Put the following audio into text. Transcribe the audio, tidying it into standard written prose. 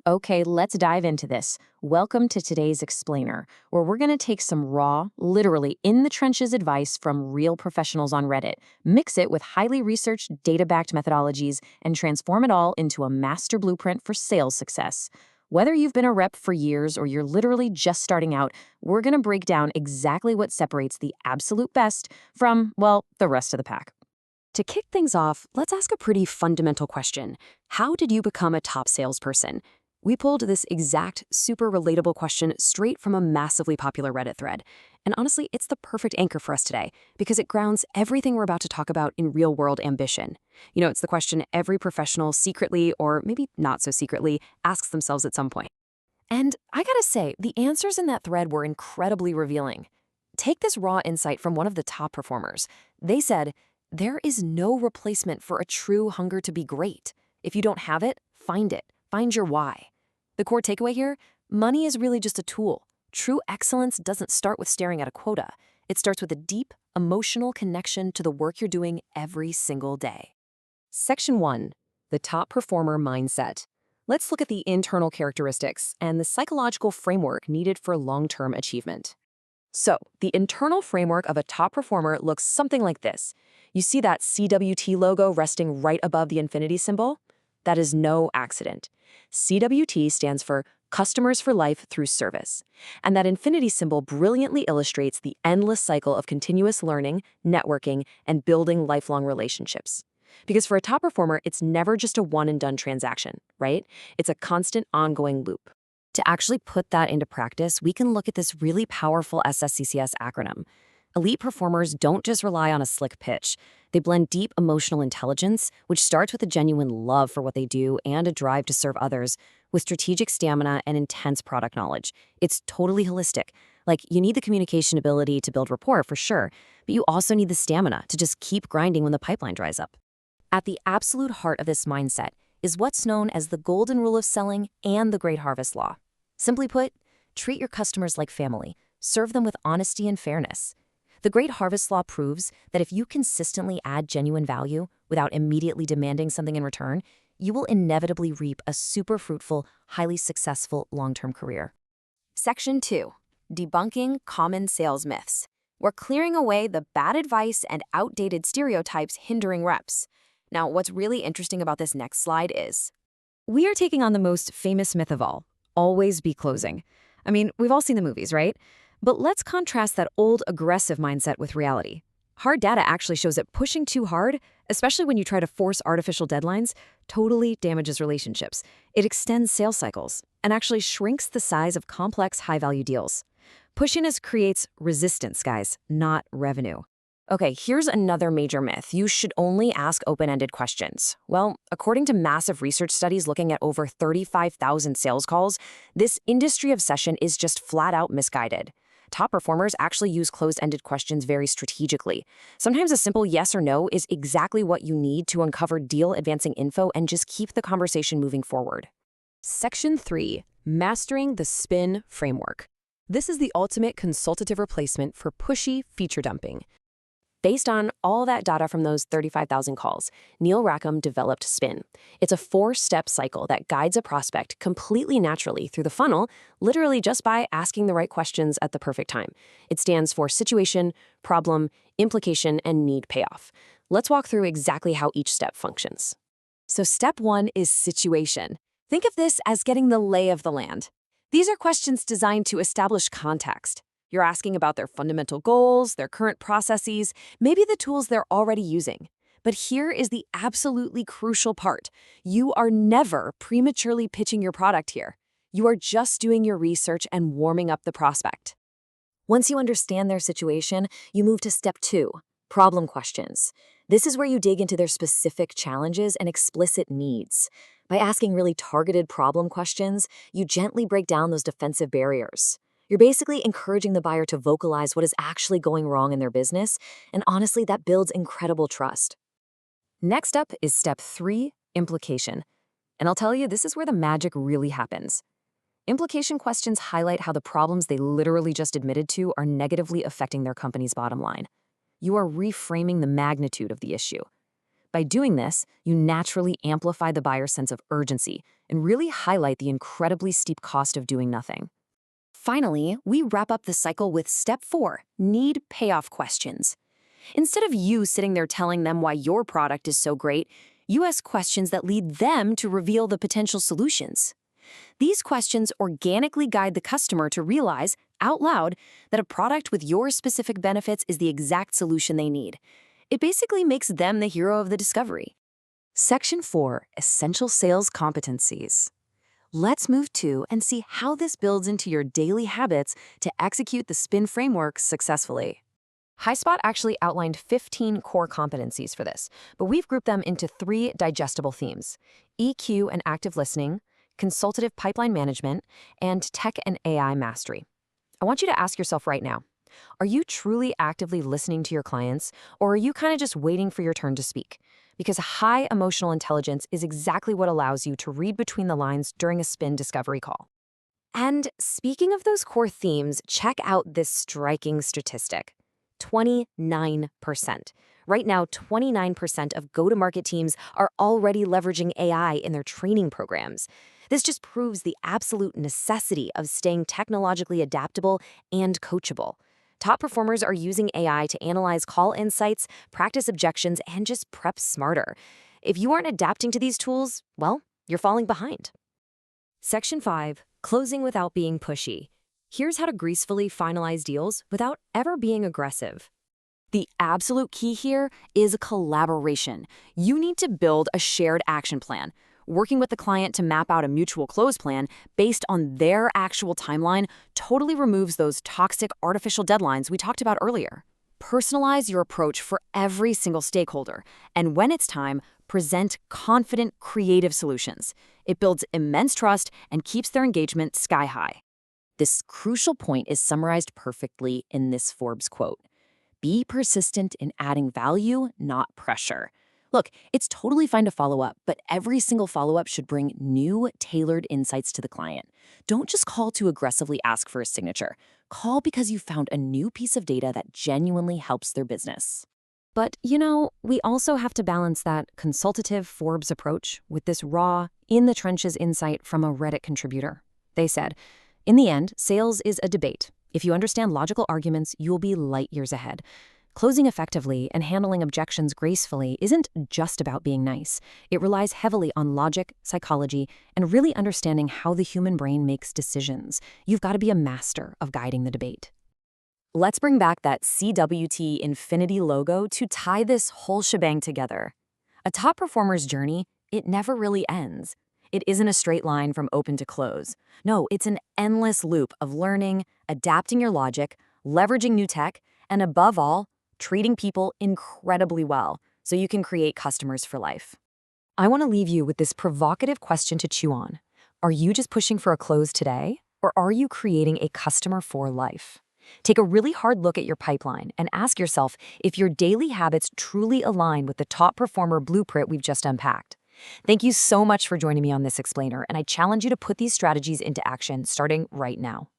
Okay, let's dive into this. Welcome to today's Explainer, where we're going to take some raw, literally in the trenches advice from real professionals on Reddit, mix it with highly researched, data backed methodologies, and transform it all into a master blueprint for sales success. Whether you've been a rep for years or you're literally just starting out, we're going to break down exactly what separates the absolute best from, well, the rest of the pack. To kick things off, let's ask a pretty fundamental question. How did you become a top salesperson? We pulled this exact, super relatable question straight from a massively popular Reddit thread. And honestly, it's the perfect anchor for us today because it grounds everything we're about to talk about in real-world ambition. You know, it's the question every professional secretly, or maybe not so secretly, asks themselves at some point. And I gotta say, the answers in that thread were incredibly revealing. Take this raw insight from one of the top performers. They said, "There is no replacement for a true hunger to be great. If you don't have it, find it. Find your why." The core takeaway here, money is really just a tool. True excellence doesn't start with staring at a quota. It starts with a deep, emotional connection to the work you're doing every single day. Section 1, the top performer mindset. Let's look at the internal characteristics and the psychological framework needed for long-term achievement. So, the internal framework of a top performer looks something like this. You see that CWT logo resting right above the infinity symbol? That is no accident. CWT stands for Customers for Life Through Service. And that infinity symbol brilliantly illustrates the endless cycle of continuous learning, networking, and building lifelong relationships. Because for a top performer, it's never just a one-and-done transaction, right? It's a constant, ongoing loop. To actually put that into practice, we can look at this really powerful SSCCS acronym. Elite performers don't just rely on a slick pitch. They blend deep emotional intelligence, which starts with a genuine love for what they do and a drive to serve others, with strategic stamina and intense product knowledge. It's totally holistic. Like, you need the communication ability to build rapport for sure, but you also need the stamina to just keep grinding when the pipeline dries up. At the absolute heart of this mindset is what's known as the golden rule of selling and the great harvest law. Simply put, treat your customers like family. Serve them with honesty and fairness. The Great Harvest Law proves that if you consistently add genuine value without immediately demanding something in return, you will inevitably reap a super fruitful, highly successful long-term career. Section 2, debunking common sales myths. We're clearing away the bad advice and outdated stereotypes hindering reps. Now, what's really interesting about this next slide is we are taking on the most famous myth of all, always be closing. I mean, we've all seen the movies, right? But let's contrast that old aggressive mindset with reality. Hard data actually shows that pushing too hard, especially when you try to force artificial deadlines, totally damages relationships. It extends sales cycles and actually shrinks the size of complex high-value deals. Pushiness creates resistance, guys, not revenue. Okay, here's another major myth. You should only ask open-ended questions. Well, according to massive research studies looking at over 35,000 sales calls, this industry obsession is just flat-out misguided. Top performers actually use closed-ended questions very strategically. Sometimes a simple yes or no is exactly what you need to uncover deal-advancing info and just keep the conversation moving forward. Section 3, mastering the spin framework. This is the ultimate consultative replacement for pushy feature dumping. Based on all that data from those 35,000 calls, Neil Rackham developed SPIN. It's a 4-step cycle that guides a prospect completely naturally through the funnel, literally just by asking the right questions at the perfect time. It stands for situation, problem, implication, and need payoff. Let's walk through exactly how each step functions. So step 1 is situation. Think of this as getting the lay of the land. These are questions designed to establish context. You're asking about their fundamental goals, their current processes, maybe the tools they're already using. But here is the absolutely crucial part. You are never prematurely pitching your product here. You are just doing your research and warming up the prospect. Once you understand their situation, you move to step 2, problem questions. This is where you dig into their specific challenges and explicit needs. By asking really targeted problem questions, you gently break down those defensive barriers. You're basically encouraging the buyer to vocalize what is actually going wrong in their business, and honestly, that builds incredible trust. Next up is step 3, implication. And I'll tell you, this is where the magic really happens. Implication questions highlight how the problems they literally just admitted to are negatively affecting their company's bottom line. You are reframing the magnitude of the issue. By doing this, you naturally amplify the buyer's sense of urgency and really highlight the incredibly steep cost of doing nothing. Finally, we wrap up the cycle with step 4, need payoff questions. Instead of you sitting there telling them why your product is so great, you ask questions that lead them to reveal the potential solutions. These questions organically guide the customer to realize, out loud, that a product with your specific benefits is the exact solution they need. It basically makes them the hero of the discovery. Section 4, Essential Sales Competencies. Let's move to and see how this builds into your daily habits to execute the SPIN framework successfully. HighSpot actually outlined 15 core competencies for this, but we've grouped them into 3 digestible themes: EQ and active listening, consultative pipeline management, and tech and AI mastery. I want you to ask yourself right now, are you truly actively listening to your clients, or are you kind of just waiting for your turn to speak? Because high emotional intelligence is exactly what allows you to read between the lines during a SPIN discovery call. And speaking of those core themes, check out this striking statistic. 29%. Right now, 29% of go-to-market teams are already leveraging AI in their training programs. This just proves the absolute necessity of staying technologically adaptable and coachable. Top performers are using AI to analyze call insights, practice objections, and just prep smarter. If you aren't adapting to these tools, well, you're falling behind. Section 5, Closing without being pushy. Here's how to gracefully finalize deals without ever being aggressive. The absolute key here is collaboration. You need to build a shared action plan. Working with the client to map out a mutual close plan based on their actual timeline totally removes those toxic artificial deadlines we talked about earlier. Personalize your approach for every single stakeholder, and when it's time, present confident, creative solutions. It builds immense trust and keeps their engagement sky high. This crucial point is summarized perfectly in this Forbes quote. Be persistent in adding value, not pressure. Look, it's totally fine to follow up, but every single follow-up should bring new, tailored insights to the client. Don't just call to aggressively ask for a signature. Call because you found a new piece of data that genuinely helps their business. But, we also have to balance that consultative Forbes approach with this raw, in-the-trenches insight from a Reddit contributor. They said, in the end, sales is a debate. If you understand logical arguments, you'll be light years ahead. Closing effectively and handling objections gracefully isn't just about being nice. It relies heavily on logic, psychology, and really understanding how the human brain makes decisions. You've got to be a master of guiding the debate. Let's bring back that CWT Infinity logo to tie this whole shebang together. A top performer's journey, it never really ends. It isn't a straight line from open to close. No, it's an endless loop of learning, adapting your logic, leveraging new tech, and above all, treating people incredibly well so you can create customers for life. I want to leave you with this provocative question to chew on. Are you just pushing for a close today, or are you creating a customer for life? Take a really hard look at your pipeline and ask yourself if your daily habits truly align with the top performer blueprint we've just unpacked. Thank you so much for joining me on this explainer, and I challenge you to put these strategies into action starting right now.